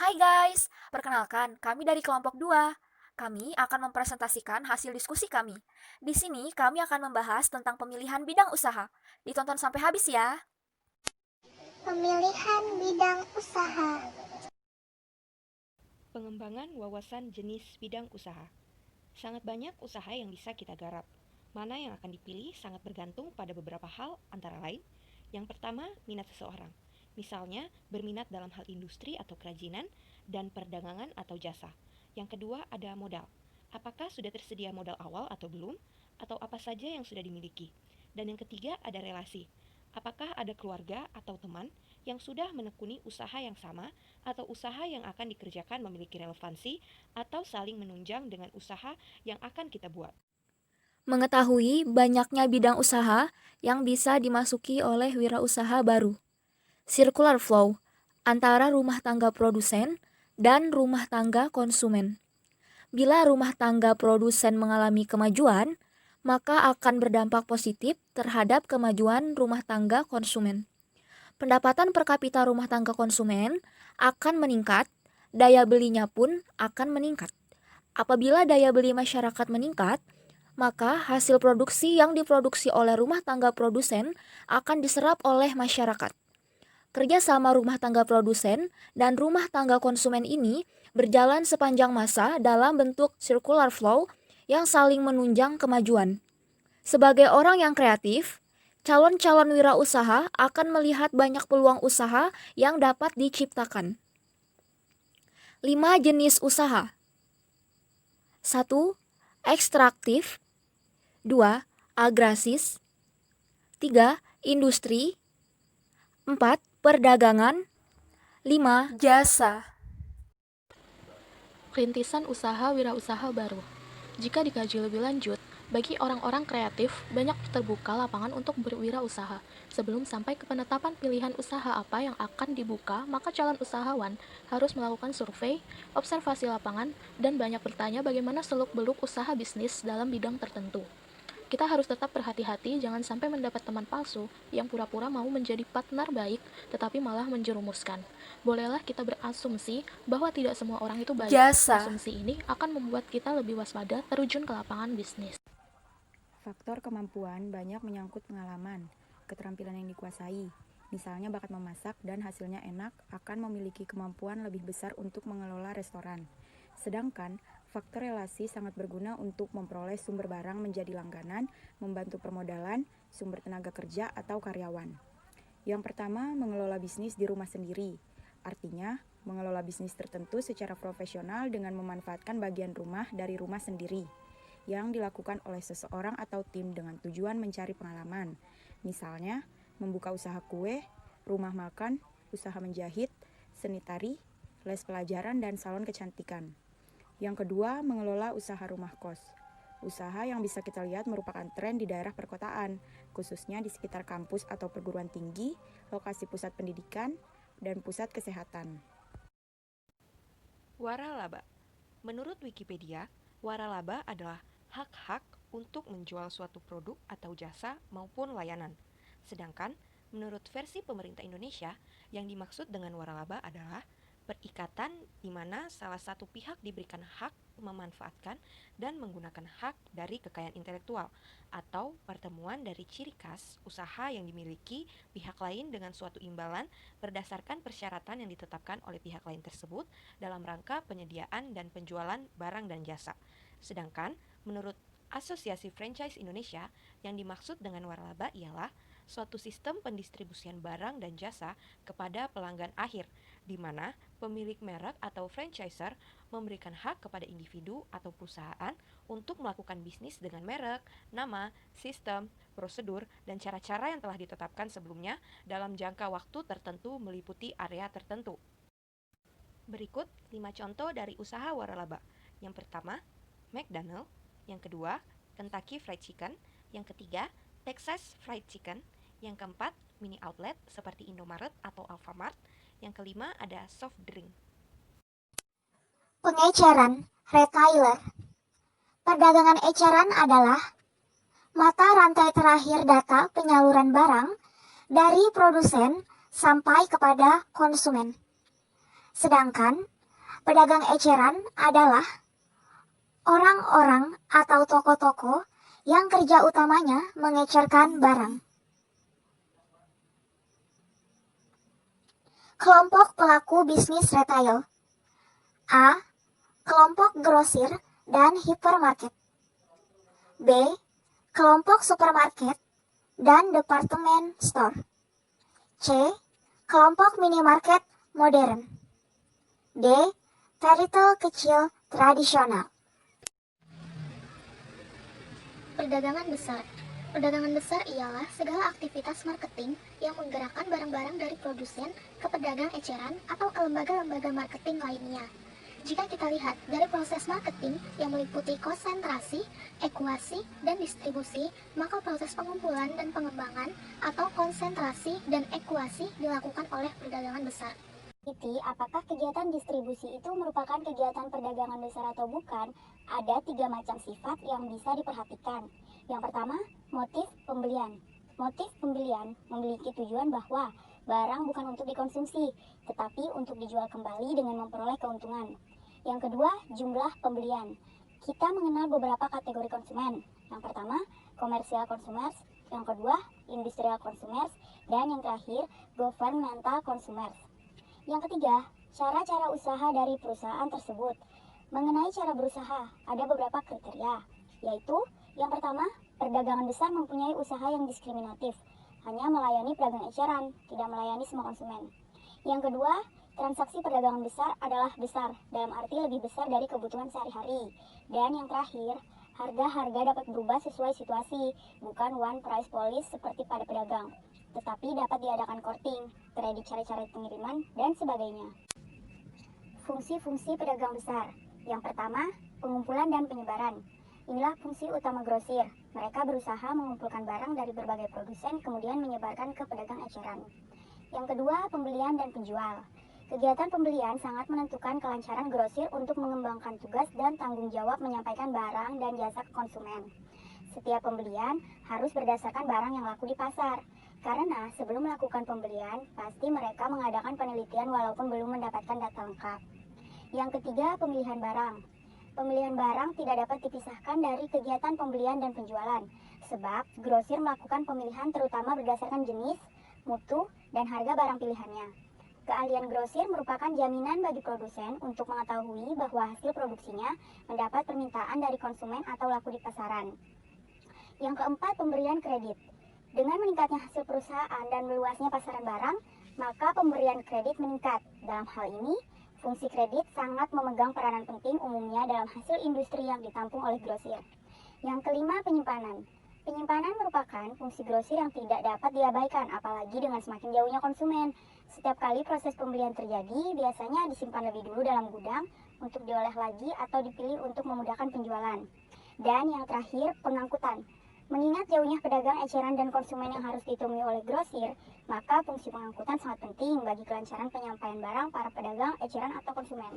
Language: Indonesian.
Hai guys, perkenalkan kami dari kelompok 2. Kami akan mempresentasikan hasil diskusi kami. Di sini kami akan membahas tentang pemilihan bidang usaha. Ditonton sampai habis ya. Pemilihan bidang usaha. Pengembangan wawasan jenis bidang usaha. Sangat banyak usaha yang bisa kita garap. Mana yang akan dipilih sangat bergantung pada beberapa hal, antara lain: yang pertama, minat seseorang. Misalnya, berminat dalam hal industri atau kerajinan dan perdagangan atau jasa. Yang kedua, ada modal. Apakah sudah tersedia modal awal atau belum? Atau apa saja yang sudah dimiliki? Dan yang ketiga, ada relasi. Apakah ada keluarga atau teman yang sudah menekuni usaha yang sama atau usaha yang akan dikerjakan memiliki relevansi atau saling menunjang dengan usaha yang akan kita buat. Mengetahui banyaknya bidang usaha yang bisa dimasuki oleh wirausaha baru. Circular flow antara rumah tangga produsen dan rumah tangga konsumen. Bila rumah tangga produsen mengalami kemajuan, maka akan berdampak positif terhadap kemajuan rumah tangga konsumen. Pendapatan per kapita rumah tangga konsumen akan meningkat, daya belinya pun akan meningkat. Apabila daya beli masyarakat meningkat, maka hasil produksi yang diproduksi oleh rumah tangga produsen akan diserap oleh masyarakat. Kerjasama rumah tangga produsen dan rumah tangga konsumen ini berjalan sepanjang masa dalam bentuk circular flow yang saling menunjang kemajuan. Sebagai orang yang kreatif, calon-calon wirausaha akan melihat banyak peluang usaha yang dapat diciptakan. 5 jenis usaha. 1. Ekstraktif. 2. Agrasis. 3. Industri. 4. Perdagangan. 5. Jasa. Rintisan usaha wirausaha baru. Jika dikaji lebih lanjut, bagi orang-orang kreatif, banyak terbuka lapangan untuk berwirausaha. Sebelum sampai ke penetapan pilihan usaha apa yang akan dibuka, maka calon usahawan harus melakukan survei, observasi lapangan, dan banyak bertanya bagaimana seluk-beluk usaha bisnis dalam bidang tertentu. Kita harus tetap berhati-hati jangan sampai mendapat teman palsu yang pura-pura mau menjadi partner baik tetapi malah menjerumuskan. Bolehlah kita berasumsi bahwa tidak semua orang itu baik. Jasa. Asumsi ini akan membuat kita lebih waspada terjun ke lapangan bisnis. Faktor kemampuan banyak menyangkut pengalaman, keterampilan yang dikuasai. Misalnya bakat memasak dan hasilnya enak akan memiliki kemampuan lebih besar untuk mengelola restoran. Sedangkan faktor relasi sangat berguna untuk memperoleh sumber barang menjadi langganan, membantu permodalan, sumber tenaga kerja atau karyawan. Yang pertama, mengelola bisnis di rumah sendiri. Artinya, mengelola bisnis tertentu secara profesional dengan memanfaatkan bagian rumah dari rumah sendiri yang dilakukan oleh seseorang atau tim dengan tujuan mencari pengalaman. Misalnya, membuka usaha kue, rumah makan, usaha menjahit, seni tari, les pelajaran, dan salon kecantikan. Yang kedua, mengelola usaha rumah kos. Usaha yang bisa kita lihat merupakan tren di daerah perkotaan, khususnya di sekitar kampus atau perguruan tinggi, lokasi pusat pendidikan, dan pusat kesehatan. Waralaba. Menurut Wikipedia, waralaba adalah hak-hak untuk menjual suatu produk atau jasa maupun layanan. Sedangkan, menurut versi pemerintah Indonesia, yang dimaksud dengan waralaba adalah perikatan di mana salah satu pihak diberikan hak memanfaatkan dan menggunakan hak dari kekayaan intelektual atau pertemuan dari ciri khas usaha yang dimiliki pihak lain dengan suatu imbalan berdasarkan persyaratan yang ditetapkan oleh pihak lain tersebut dalam rangka penyediaan dan penjualan barang dan jasa. Sedangkan menurut Asosiasi Franchise Indonesia, yang dimaksud dengan waralaba ialah suatu sistem pendistribusian barang dan jasa kepada pelanggan akhir, di mana pemilik merek atau franchiser memberikan hak kepada individu atau perusahaan untuk melakukan bisnis dengan merek, nama, sistem, prosedur, dan cara-cara yang telah ditetapkan sebelumnya dalam jangka waktu tertentu meliputi area tertentu. Berikut 5 contoh dari usaha waralaba. Yang pertama, McDonald. Yang kedua, Kentucky Fried Chicken. Yang ketiga, Texas Fried Chicken. Yang keempat, mini outlet seperti Indomaret atau Alfamart. Yang kelima, ada soft drink. Pengeceran retailer. Perdagangan eceran adalah mata rantai terakhir data penyaluran barang dari produsen sampai kepada konsumen. Sedangkan pedagang eceran adalah orang-orang atau toko-toko yang kerja utamanya mengecerkan barang. Kelompok pelaku bisnis retail. A. Kelompok grosir dan hipermarket. B. Kelompok supermarket dan departemen store. C. Kelompok minimarket modern. D. Retail kecil tradisional. Perdagangan besar. Perdagangan besar ialah segala aktivitas marketing yang menggerakkan barang-barang dari produsen ke pedagang eceran atau ke lembaga-lembaga marketing lainnya. Jika kita lihat dari proses marketing yang meliputi konsentrasi, ekuasi, dan distribusi, maka proses pengumpulan dan pengembangan atau konsentrasi dan ekuasi dilakukan oleh perdagangan besar. Apakah kegiatan distribusi itu merupakan kegiatan perdagangan besar atau bukan? Ada 3 macam sifat yang bisa diperhatikan. Yang pertama, motif pembelian. Motif pembelian memiliki tujuan bahwa barang bukan untuk dikonsumsi, tetapi untuk dijual kembali dengan memperoleh keuntungan. Yang kedua, jumlah pembelian. Kita mengenal beberapa kategori konsumen. Yang pertama, komersial consumers. Yang kedua, industrial consumers. Dan yang terakhir, governmental consumers. Yang ketiga, cara-cara usaha dari perusahaan tersebut. Mengenai cara berusaha, ada beberapa kriteria, yaitu yang pertama, perdagangan besar mempunyai usaha yang diskriminatif, hanya melayani pedagang eceran, tidak melayani semua konsumen. Yang kedua, transaksi perdagangan besar adalah besar, dalam arti lebih besar dari kebutuhan sehari-hari. Dan yang terakhir, harga-harga dapat berubah sesuai situasi, bukan one price policy seperti pada pedagang, tetapi dapat diadakan courting, kredit cara-cara pengiriman, dan sebagainya. Fungsi-fungsi pedagang besar. Yang pertama, pengumpulan dan penyebaran. Inilah fungsi utama grosir. Mereka berusaha mengumpulkan barang dari berbagai produsen, kemudian menyebarkan ke pedagang eceran. Yang kedua, pembelian dan penjual. Kegiatan pembelian sangat menentukan kelancaran grosir untuk mengembangkan tugas dan tanggung jawab menyampaikan barang dan jasa ke konsumen. Setiap pembelian harus berdasarkan barang yang laku di pasar. Karena sebelum melakukan pembelian, pasti mereka mengadakan penelitian walaupun belum mendapatkan data lengkap. Yang ketiga, pemilihan barang. Pemilihan barang tidak dapat dipisahkan dari kegiatan pembelian dan penjualan, sebab grosir melakukan pemilihan terutama berdasarkan jenis, mutu, dan harga barang pilihannya. Keahlian grosir merupakan jaminan bagi produsen untuk mengetahui bahwa hasil produksinya mendapat permintaan dari konsumen atau laku di pasaran. Yang keempat, pemberian kredit. Dengan meningkatnya hasil perusahaan dan meluasnya pasaran barang, maka pemberian kredit meningkat. Dalam hal ini, fungsi kredit sangat memegang peranan penting umumnya dalam hasil industri yang ditampung oleh grosir. Yang kelima, penyimpanan. Penyimpanan merupakan fungsi grosir yang tidak dapat diabaikan, apalagi dengan semakin jauhnya konsumen. Setiap kali proses pembelian terjadi, biasanya disimpan lebih dulu dalam gudang untuk diolah lagi atau dipilih untuk memudahkan penjualan. Dan yang terakhir, pengangkutan. Mengingat jauhnya pedagang eceran dan konsumen yang harus ditemui oleh grosir, maka fungsi pengangkutan sangat penting bagi kelancaran penyampaian barang para pedagang eceran atau konsumen.